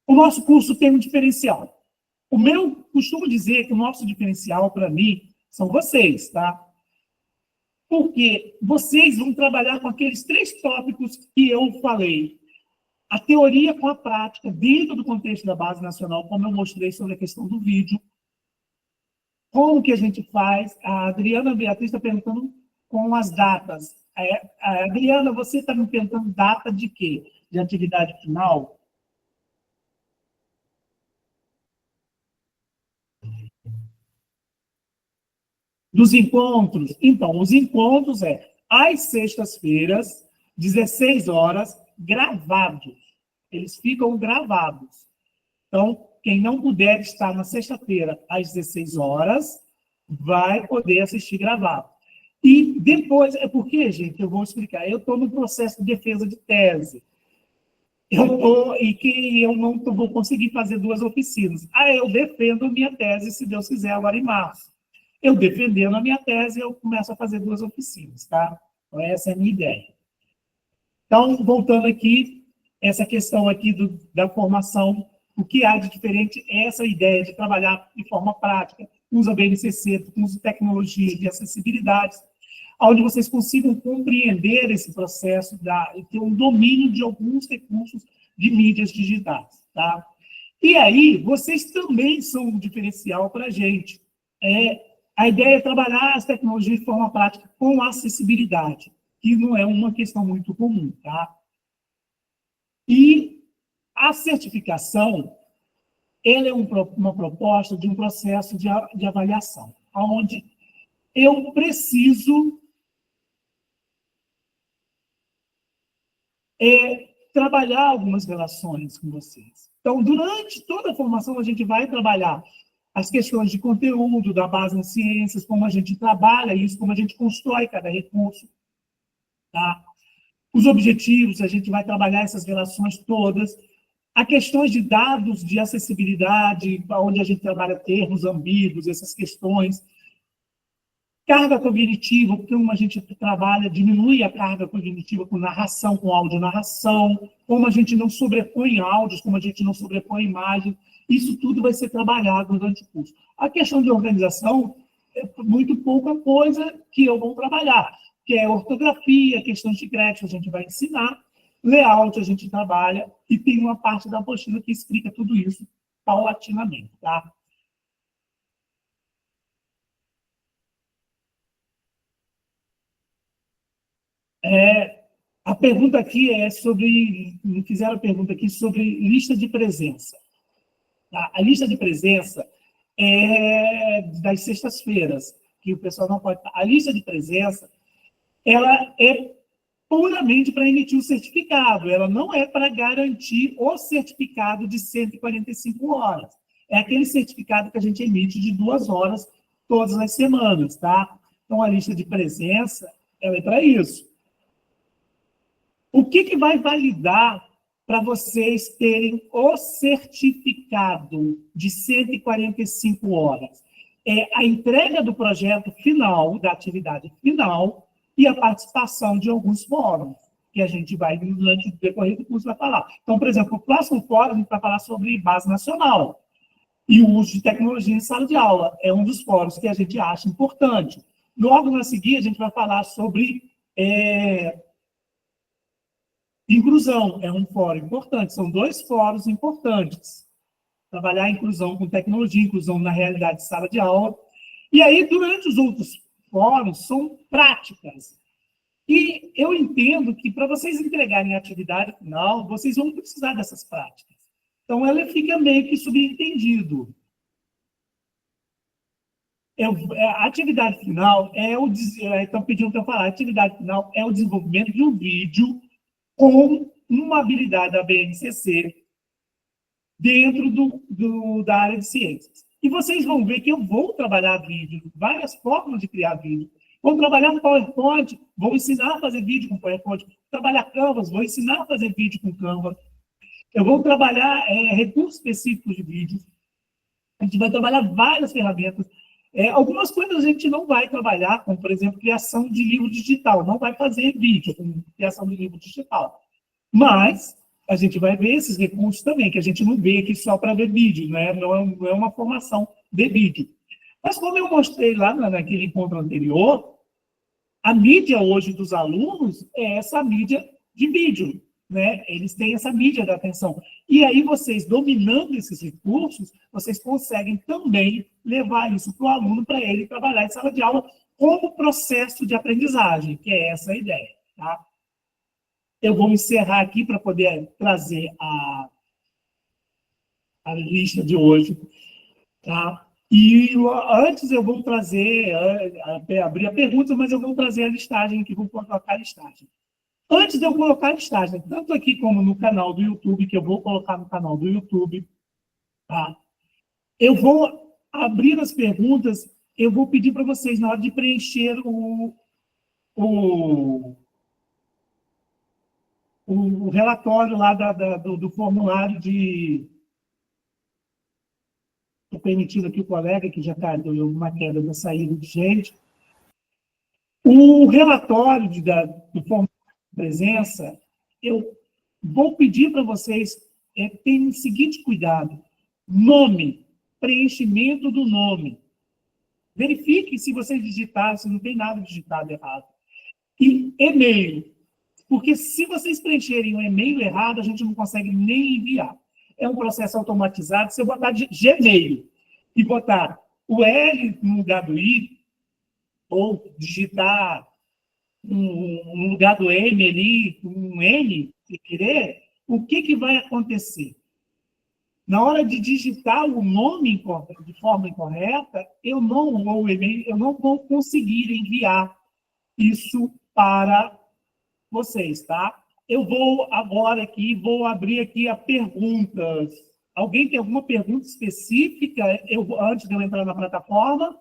O nosso curso tem um diferencial. Costumo dizer que o nosso diferencial, para mim, são vocês, tá? Porque vocês vão trabalhar com aqueles 3 tópicos que eu falei. A teoria com a prática, dentro do contexto da Base Nacional, como eu mostrei sobre a questão do vídeo. Como que a gente faz? A Adriana Beatriz está perguntando com as datas. Adriana, você está me perguntando data de quê? De atividade final? Dos encontros? Então, os encontros às sextas-feiras, 16 horas, gravados. Eles ficam gravados. Então, quem não puder estar na sexta-feira, às 16 horas, vai poder assistir gravado. E depois, porque, gente, eu vou explicar, eu estou no processo de defesa de tese. Eu não vou conseguir fazer 2 oficinas. Eu defendo minha tese, se Deus quiser, agora em março. Eu defendendo a minha tese, eu começo a fazer 2 oficinas, tá? Então, essa é a minha ideia. Então, voltando aqui, essa questão aqui da formação, o que há de diferente é essa ideia de trabalhar de forma prática, usa BNCC, usa tecnologia de acessibilidade, onde vocês consigam compreender esse processo e ter um domínio de alguns recursos de mídias digitais, tá? E aí, vocês também são um diferencial para a gente. A ideia é trabalhar as tecnologias de forma prática com acessibilidade, que não é uma questão muito comum, tá? E a certificação, ela é uma proposta de um processo de avaliação, onde eu preciso trabalhar algumas relações com vocês. Então, durante toda a formação, a gente vai trabalhar as questões de conteúdo da base em ciências, como a gente trabalha isso, como a gente constrói cada recurso, tá? Os objetivos, a gente vai trabalhar essas relações todas. Há questões de dados de acessibilidade, onde a gente trabalha termos ambíguos, essas questões. Carga cognitiva, como a gente trabalha, diminui a carga cognitiva com narração, com audio-narração, como a gente não sobrepõe áudios, como a gente não sobrepõe imagens. Isso tudo vai ser trabalhado durante o curso. A questão de organização é muito pouca coisa que eu vou trabalhar, que é ortografia, questões de crédito a gente vai ensinar, layout a gente trabalha, e tem uma parte da apostila que explica tudo isso paulatinamente, tá? A pergunta aqui é sobre... Me fizeram a pergunta aqui sobre lista de presença. Tá? A lista de presença é das sextas-feiras, que o pessoal não pode... A lista de presença, ela é puramente para emitir o certificado, ela não é para garantir o certificado de 145 horas. É aquele certificado que a gente emite de 2 horas todas as semanas, tá? Então, a lista de presença, ela é para isso. O que vai validar para vocês terem o certificado de 145 horas? É a entrega do projeto final, da atividade final, e a participação de alguns fóruns, que a gente vai, durante o decorrer do curso, vai falar. Então, por exemplo, o próximo fórum a gente vai falar sobre base nacional e o uso de tecnologia em sala de aula. É um dos fóruns que a gente acha importante. Logo a seguir, a gente vai falar sobre inclusão. É um fórum importante. São 2 fóruns importantes. Trabalhar a inclusão com tecnologia, inclusão na realidade de sala de aula. E aí, durante os outros fóruns, são práticas. E eu entendo que, para vocês entregarem a atividade final, vocês vão precisar dessas práticas. Então, ela fica meio que subentendido. A atividade final estão pedindo para eu falar, a atividade final é o desenvolvimento de um vídeo com uma habilidade da BNCC dentro da área de ciências. E vocês vão ver que eu vou trabalhar vídeo, várias formas de criar vídeo. Vou trabalhar no PowerPoint, vou ensinar a fazer vídeo com PowerPoint. Vou trabalhar Canvas, vou ensinar a fazer vídeo com Canvas. Eu vou trabalhar recursos específicos de vídeo. A gente vai trabalhar várias ferramentas. Algumas coisas a gente não vai trabalhar, como, por exemplo, criação de livro digital. Não vai fazer vídeo com criação de livro digital. Mas a gente vai ver esses recursos também, que a gente não vê aqui só para ver vídeo, né? Não é uma formação de vídeo. Mas como eu mostrei lá naquele encontro anterior, a mídia hoje dos alunos é essa mídia de vídeo, né? Eles têm essa mídia da atenção. E aí vocês, dominando esses recursos, vocês conseguem também levar isso para o aluno, para ele trabalhar em sala de aula como processo de aprendizagem, que é essa a ideia, tá? Eu vou encerrar aqui para poder trazer a lista de hoje, tá? E antes eu vou trazer, abrir a pergunta, mas eu vou trazer a listagem aqui, vou colocar a listagem. Antes de eu colocar a listagem, tanto aqui como no canal do YouTube, que eu vou colocar no canal do YouTube, tá? Eu vou abrir as perguntas, eu vou pedir para vocês, na hora de preencher o relatório lá do formulário de... Estou permitindo aqui o colega, que já deu uma queda da saída de gente. O relatório do formulário de presença, eu vou pedir para vocês terem o seguinte cuidado. Nome, preenchimento do nome. Verifique se vocês digitaram, se não tem nada digitado errado. E e-mail. Porque se vocês preencherem um e-mail errado, a gente não consegue nem enviar. É um processo automatizado. Se eu botar Gmail e botar o L no lugar do I, ou digitar no lugar do M ali, um N, se querer, o que vai acontecer? Na hora de digitar o nome de forma incorreta, eu não vou conseguir enviar isso para vocês, tá? Eu vou agora aqui, vou abrir aqui a perguntas. Alguém tem alguma pergunta específica antes de eu entrar na plataforma?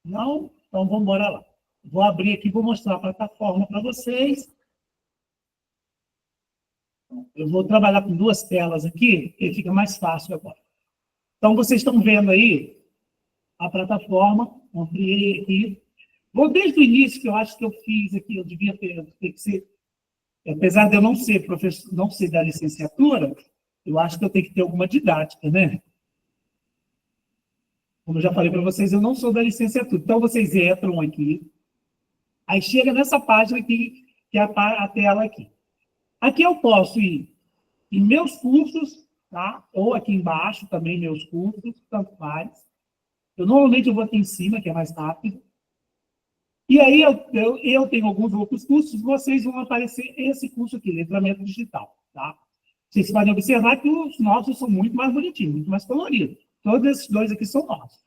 Não? Então vamos embora lá. Vou abrir aqui, vou mostrar a plataforma para vocês. Eu vou trabalhar com 2 telas aqui, que fica mais fácil agora. Então, vocês estão vendo aí a plataforma, ampliei aqui. Vou desde o início, que eu acho que eu fiz aqui, eu devia ter que ser, apesar de eu não ser professor, não ser da licenciatura, eu acho que eu tenho que ter alguma didática, né? Como eu já falei para vocês, eu não sou da licenciatura. Então, vocês entram aqui, aí chega nessa página aqui, que é a tela aqui. Aqui eu posso ir em meus cursos, tá? Ou aqui embaixo também, meus cursos, tanto faz. Normalmente eu vou aqui em cima, que é mais rápido. E aí eu tenho alguns outros cursos, vocês vão aparecer esse curso aqui, letramento digital, tá? Vocês podem observar que os nossos são muito mais bonitinhos, muito mais coloridos. Todos esses dois aqui são nossos.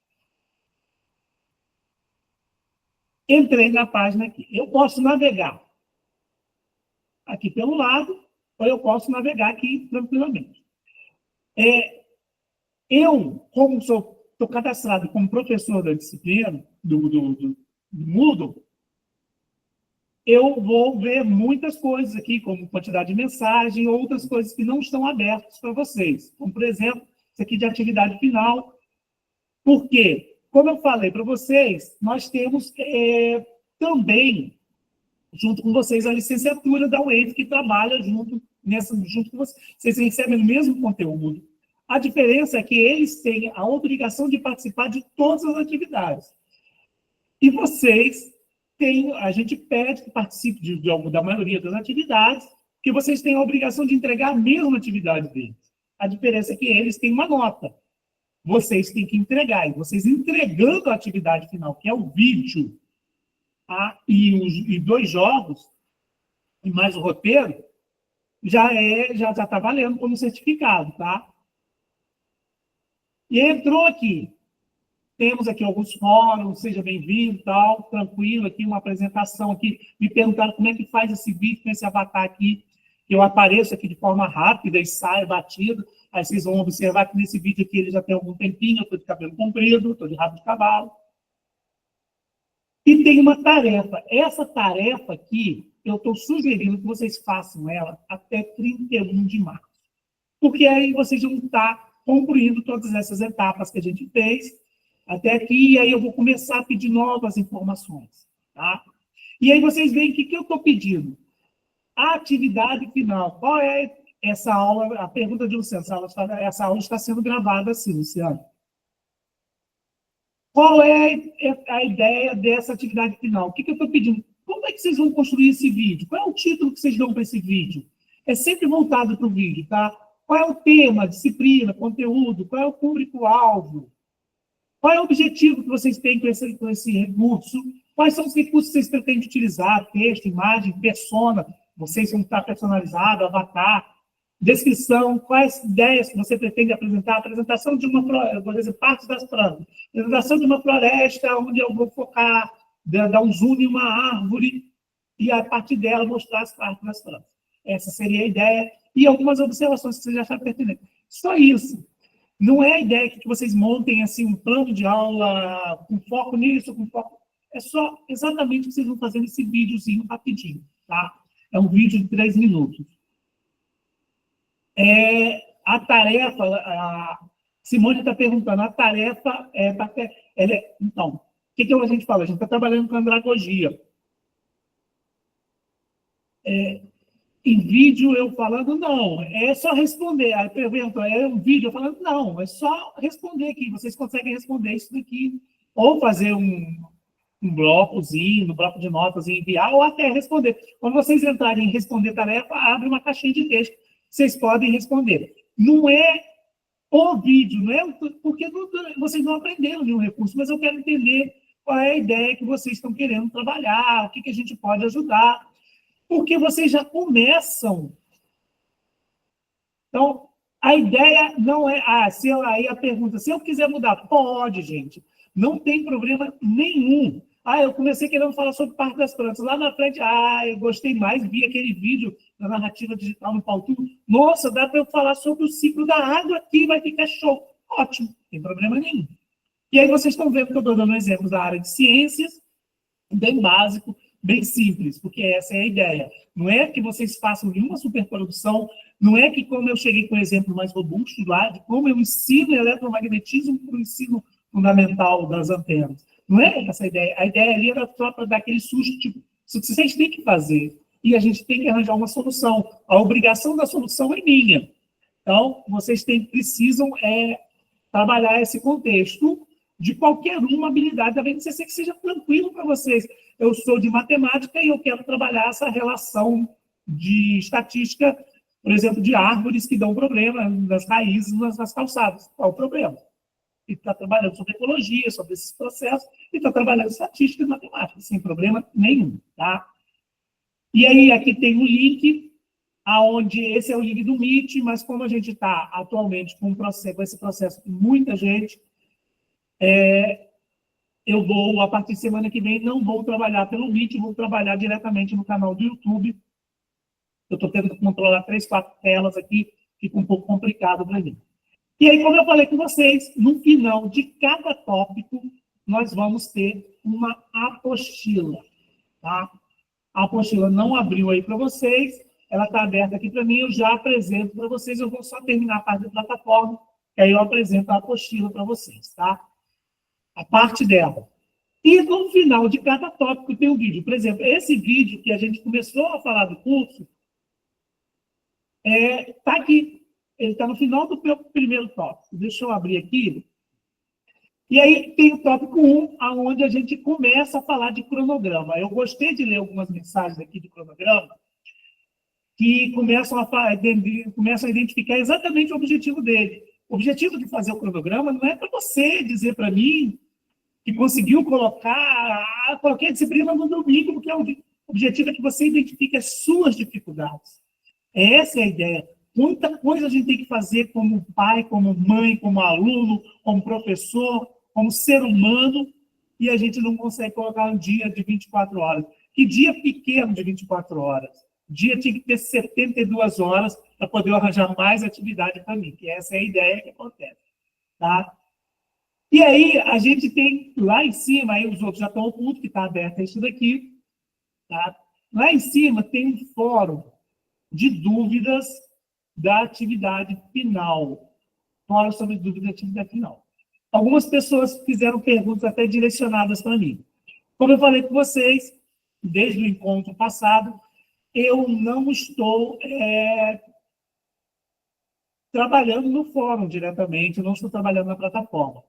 Entrei na página aqui. Eu posso navegar aqui pelo lado, ou eu posso navegar aqui tranquilamente. Eu, como estou cadastrado como professor da disciplina, do Moodle, eu vou ver muitas coisas aqui, como quantidade de mensagem, outras coisas que não estão abertas para vocês. Como, por exemplo, isso aqui de atividade final. Por quê? Como eu falei para vocês, nós temos também, junto com vocês, a licenciatura da UENF, que trabalha junto com vocês. Vocês recebem o mesmo conteúdo. A diferença é que eles têm a obrigação de participar de todas as atividades. E vocês têm, a gente pede que participe da maioria das atividades, que vocês têm a obrigação de entregar a mesma atividade deles. A diferença é que eles têm uma nota. Vocês têm que entregar. E vocês entregando a atividade final, que é o vídeo, tá? E 2 jogos, e mais o roteiro, já está valendo como certificado, tá? E entrou aqui. Temos aqui alguns fóruns, seja bem-vindo, tal, tranquilo, aqui uma apresentação aqui. Me perguntaram como é que faz esse vídeo com esse avatar aqui. Eu apareço aqui de forma rápida e saio batido. Aí vocês vão observar que nesse vídeo aqui ele já tem algum tempinho, eu estou de cabelo comprido, estou de rabo de cavalo. E tem uma tarefa. Essa tarefa aqui, eu estou sugerindo que vocês façam ela até 31 de março. Porque aí vocês vão estar concluindo todas essas etapas que a gente fez até aqui, e aí eu vou começar a pedir novas informações, tá? E aí vocês veem o que eu estou pedindo. A atividade final. Qual é essa aula? A pergunta de Luciano, essa aula está sendo gravada assim, Luciano. Qual é a ideia dessa atividade final? O que eu estou pedindo? Como é que vocês vão construir esse vídeo? Qual é o título que vocês dão para esse vídeo? É sempre voltado para o vídeo, tá? Qual é o tema, disciplina, conteúdo? Qual é o público-alvo? Qual é o objetivo que vocês têm com esse recurso? Quais são os recursos que vocês pretendem utilizar? Texto, imagem, persona. Vocês vão estar personalizado, avatar. Descrição. Quais ideias que você pretende apresentar? Apresentação de por exemplo, partes das plantas. Apresentação de uma floresta, onde eu vou focar, dar um zoom em uma árvore e, a partir dela, mostrar as partes das plantas. Essa seria a ideia. E algumas observações que vocês acharam pertinentes. Só isso. Não é a ideia que vocês montem assim, um plano de aula com foco nisso, com foco... É só exatamente o que vocês vão fazer nesse videozinho rapidinho, tá? É um vídeo de 3 minutos. A tarefa, a Simone está perguntando, a tarefa então, o que a gente fala? A gente está trabalhando com andragogia. Em vídeo eu falando, não, é só responder. Aí pergunto, é um vídeo eu falando, não, é só responder aqui. Vocês conseguem responder isso daqui. Ou fazer um blocozinho, um bloco de notas e enviar, ou até responder. Quando vocês entrarem em responder tarefa, abre uma caixinha de texto. Vocês podem responder. Não é o vídeo, não é porque vocês não aprenderam nenhum recurso, mas eu quero entender qual é a ideia que vocês estão querendo trabalhar, o que a gente pode ajudar. Porque vocês já começam. Então, a ideia não é... aí a pergunta, se eu quiser mudar, pode, gente. Não tem problema nenhum. Eu comecei querendo falar sobre parte das plantas. Lá na frente, eu gostei mais, vi aquele vídeo da narrativa digital no Pautu. Nossa, dá para eu falar sobre o ciclo da água aqui, vai ficar show. Ótimo, não tem problema nenhum. E aí vocês estão vendo que eu estou dando exemplos da área de ciências, bem básico, bem simples, porque essa é a ideia. Não é que vocês façam nenhuma superprodução, não é que, como eu cheguei com um exemplo mais robusto lá, de como eu ensino eletromagnetismo para o ensino fundamental das antenas. Não é essa a ideia. A ideia ali era só para dar aquele susto, tipo, isso que vocês têm que fazer. E a gente tem que arranjar uma solução. A obrigação da solução é minha. Então, vocês precisam trabalhar esse contexto de qualquer uma habilidade da BNCC que seja tranquilo para vocês. Eu sou de matemática e eu quero trabalhar essa relação de estatística por exemplo, de árvores que dão problema nas raízes, nas calçadas. Qual o problema? E está trabalhando sobre ecologia, sobre esses processos, e está trabalhando estatística e matemática, sem problema nenhum, tá? E aí, aqui tem o link, aonde esse é o link do Meet, mas como a gente está atualmente com esse processo com muita gente, eu vou, a partir de semana que vem, não vou trabalhar pelo Meet, vou trabalhar diretamente no canal do YouTube. Eu estou tendo que controlar 3, 4 telas aqui, fica um pouco complicado para mim. E aí, como eu falei com vocês, no final de cada tópico, nós vamos ter uma apostila, tá? A apostila não abriu aí para vocês, ela está aberta aqui para mim, eu já apresento para vocês, eu vou só terminar a parte da plataforma, e aí eu apresento a apostila para vocês, tá? A parte dela. E no final de cada tópico tem um vídeo. Por exemplo, esse vídeo que a gente começou a falar do curso, está aqui. Ele está no final do meu primeiro tópico. Deixa eu abrir aqui. E aí tem o tópico 1, onde a gente começa a falar de cronograma. Eu gostei de ler algumas mensagens aqui de cronograma que começam a identificar exatamente o objetivo dele. O objetivo de fazer o cronograma não é para você dizer para mim que conseguiu colocar qualquer disciplina no domingo, porque o objetivo é que você identifique as suas dificuldades. Essa é a ideia. Muita coisa a gente tem que fazer como pai, como mãe, como aluno, como professor, como ser humano, e a gente não consegue colocar um dia de 24 horas. Que dia pequeno de 24 horas? O dia tinha que ter 72 horas para poder arranjar mais atividade para mim, que essa é a ideia que acontece. Tá? E aí, a gente tem lá em cima, aí os outros já estão ocultos, que está aberto isso daqui. Tá? Lá em cima tem um fórum de dúvidas da atividade final. Fórum sobre dúvidas da atividade final. Algumas pessoas fizeram perguntas até direcionadas para mim. Como eu falei com vocês, desde o encontro passado, eu não estou trabalhando no fórum diretamente, eu não estou trabalhando na plataforma.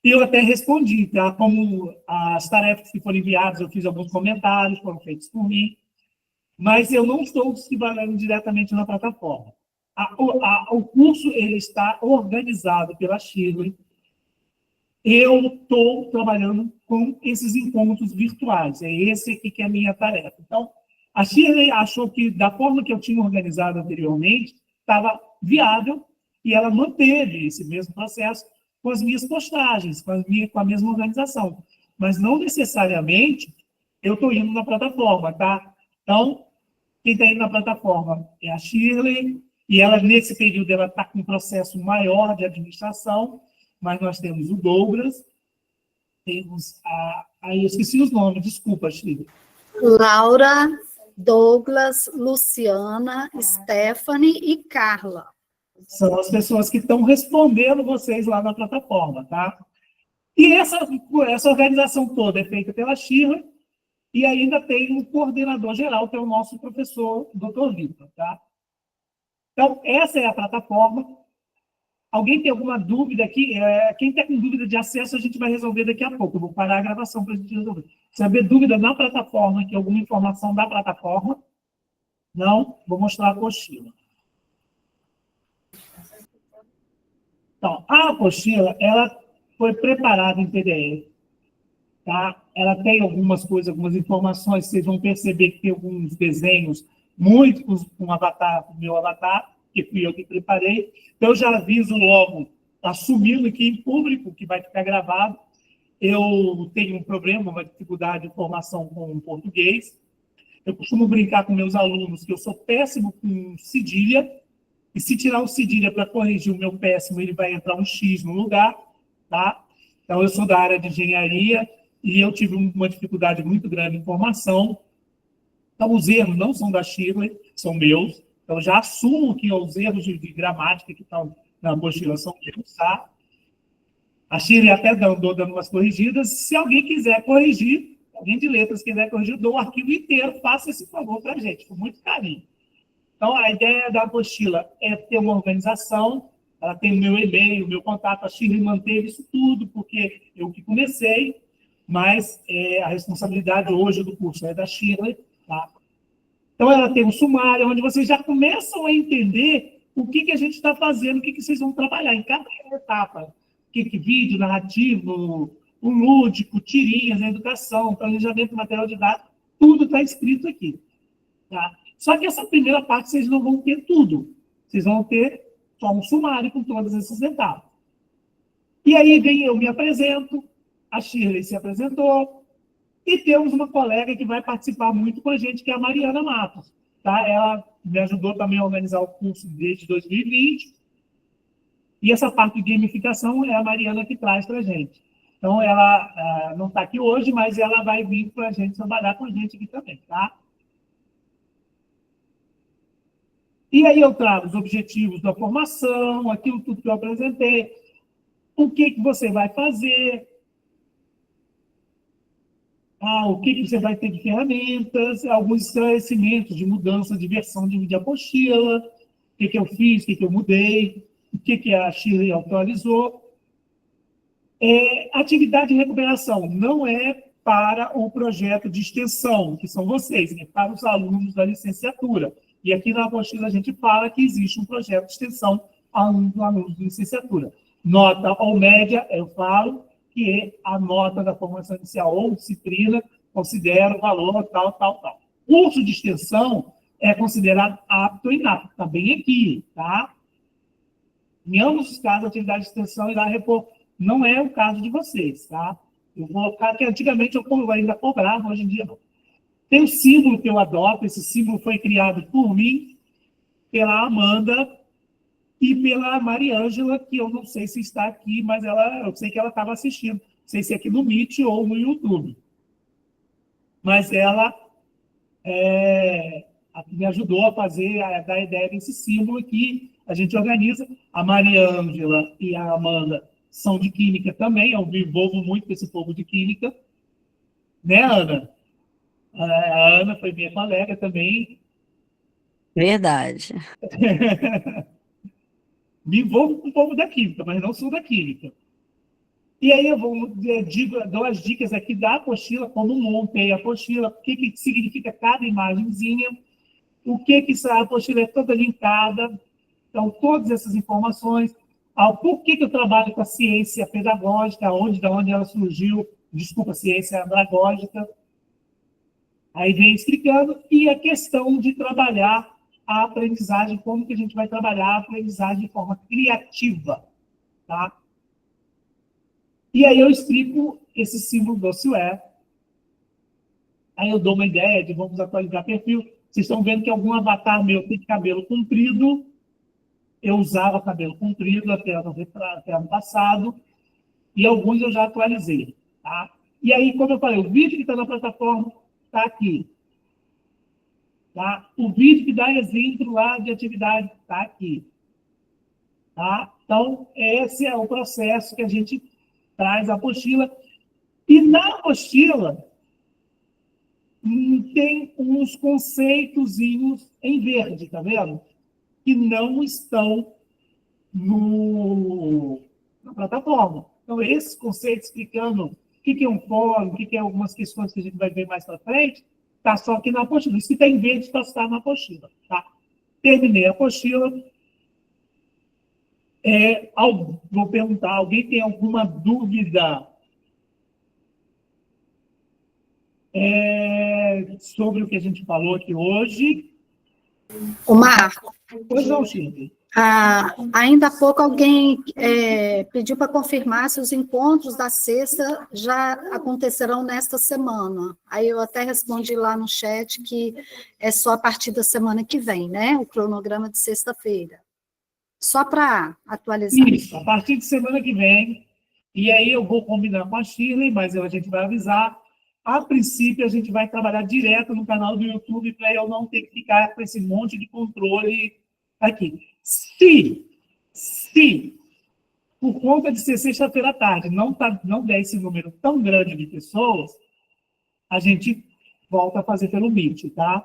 E eu até respondi, tá? Como as tarefas que foram enviadas, eu fiz alguns comentários, foram feitos por mim, mas eu não estou trabalhando diretamente na plataforma. O curso ele está organizado pela Shirley. Eu estou trabalhando com esses encontros virtuais. É esse aqui que é a minha tarefa. Então, a Shirley achou que, da forma que eu tinha organizado anteriormente, estava viável, e ela manteve esse mesmo processo com as minhas postagens, com a mesma organização. Mas não necessariamente eu estou indo na plataforma, tá? Então, quem está indo na plataforma é a Shirley, e ela, nesse período, ela está com um processo maior de administração, mas nós temos o Douglas, temos aí eu esqueci os nomes, desculpa, Shirley. Laura, Douglas, Luciana, Stephanie e Carla. São as pessoas que estão respondendo vocês lá na plataforma, tá? E essa organização toda é feita pela Shirley, e ainda tem um coordenador geral, que é o nosso professor, Dr. Vitor, tá? Então, essa é a plataforma. Alguém tem alguma dúvida aqui? Quem está com dúvida de acesso, a gente vai resolver daqui a pouco. Eu vou parar a gravação para a gente resolver. Se haver dúvida na plataforma, que alguma informação da plataforma, não, vou mostrar a apostila. Então, a apostila, ela foi preparada em PDF. Tá? Ela tem algumas coisas, algumas informações, vocês vão perceber que tem alguns desenhos muito com o avatar, o meu avatar, que fui eu que preparei. Então, eu já aviso logo, assumindo aqui em público, que vai ficar gravado. Eu tenho um problema, uma dificuldade de formação com o português. Eu costumo brincar com meus alunos que eu sou péssimo com cedilha, e se tirar o cedilha para corrigir o meu péssimo, ele vai entrar um X no lugar, tá? Então, eu sou da área de engenharia, e eu tive uma dificuldade muito grande em formação. Então, os erros não são da Shirley, são meus. Então, já assumo que os erros de gramática que estão na apostila são meus, tá? A Shirley até andou dando umas corrigidas. Se alguém quiser corrigir, alguém de letras quiser corrigir, eu dou o arquivo inteiro, faça esse favor para a gente, com muito carinho. Então, a ideia da apostila é ter uma organização, ela tem o meu e-mail, o meu contato, a Shirley manteve isso tudo, porque eu que comecei, mas a responsabilidade hoje do curso é da Shirley, tá? Então, ela tem um sumário, onde vocês já começam a entender o que a gente está fazendo, o que vocês vão trabalhar em cada etapa. Vídeo, narrativo, o lúdico, tirinhas, a educação, planejamento, material didático, tudo está escrito aqui. Tá? Só que essa primeira parte vocês não vão ter tudo. Vocês vão ter só um sumário com todas essas etapas. E aí vem eu me apresento, a Shirley se apresentou, e temos uma colega que vai participar muito com a gente, que é a Mariana Matos. Tá? Ela me ajudou também a organizar o curso desde 2020. E essa parte de gamificação é a Mariana que traz para a gente. Então, ela não está aqui hoje, mas ela vai vir para a gente trabalhar com a gente aqui também. Tá? E aí eu trago os objetivos da formação, aquilo tudo que eu apresentei, o que você vai fazer, o que você vai ter de ferramentas, alguns esclarecimentos de mudança de versão de apostila, o que eu fiz, o que eu mudei, o que a Shirley atualizou. Atividade de recuperação não é para o projeto de extensão, que são vocês, é para os alunos da licenciatura. E aqui na apostila a gente fala que existe um projeto de extensão a alunos de licenciatura. Nota ou média, eu falo que é a nota da formação inicial ou disciplina, considera o valor tal. Curso de extensão é considerado apto e inapto, está bem aqui, tá? Em ambos os casos, a atividade de extensão irá repor. Não é o caso de vocês, tá? Eu vou colocar que antigamente eu ainda cobrava, hoje em dia não. Tem um símbolo que eu adoto, esse símbolo foi criado por mim, pela Amanda e pela Mariângela, que eu não sei se está aqui, mas eu sei que ela estava assistindo. Não sei se é aqui no Meet ou no YouTube. Mas ela me ajudou a dar a ideia desse símbolo que a gente organiza. A Mariângela e a Amanda são de Química também, eu me envolvo muito com esse povo de Química. Né, Ana? A Ana foi minha colega também. Verdade. Me envolvo com o povo da Química, mas não sou da Química. E aí eu dou as dicas aqui da apostila, como montei a apostila, o que significa cada imagenzinha, o que essa apostila é toda linkada. Então, todas essas informações, por que eu trabalho com a ciência pedagógica, da onde ela surgiu, ciência andragógica. Aí vem explicando, e a questão de trabalhar a aprendizagem, como que a gente vai trabalhar a aprendizagem de forma criativa, tá? E aí eu explico esse símbolo do Dossier. Aí eu dou uma ideia de vamos atualizar perfil. Vocês estão vendo que algum avatar meu tem cabelo comprido. Eu usava cabelo comprido até ano passado. E alguns eu já atualizei, tá? E aí, como eu falei, o vídeo que está na plataforma está aqui. Tá? O vídeo que dá exemplo lá de atividade está aqui. Tá? Então, esse é o processo que a gente traz a apostila. E na apostila tem uns conceitozinhos em verde, tá vendo? Que não estão na plataforma. Então, esses conceitos explicando o que é um fórum, o que é algumas questões que a gente vai ver mais para frente, está só aqui na apostila. Isso que está em verde está na apostila. Tá? Terminei a apostila. Vou perguntar, alguém tem alguma dúvida sobre o que a gente falou aqui hoje? O Marco. Pois não, Chico. Ainda há pouco alguém pediu para confirmar se os encontros da sexta já acontecerão nesta semana. Aí eu até respondi lá no chat que é só a partir da semana que vem, né? O cronograma de sexta-feira. Só para atualizar. Isso, a partir de semana que vem. E aí eu vou combinar com a Shirley, mas a gente vai avisar. A princípio, a gente vai trabalhar direto no canal do YouTube para eu não ter que ficar com esse monte de controle aqui. Se por conta de ser sexta-feira à tarde, não der esse número tão grande de pessoas, a gente volta a fazer pelo Meet, tá?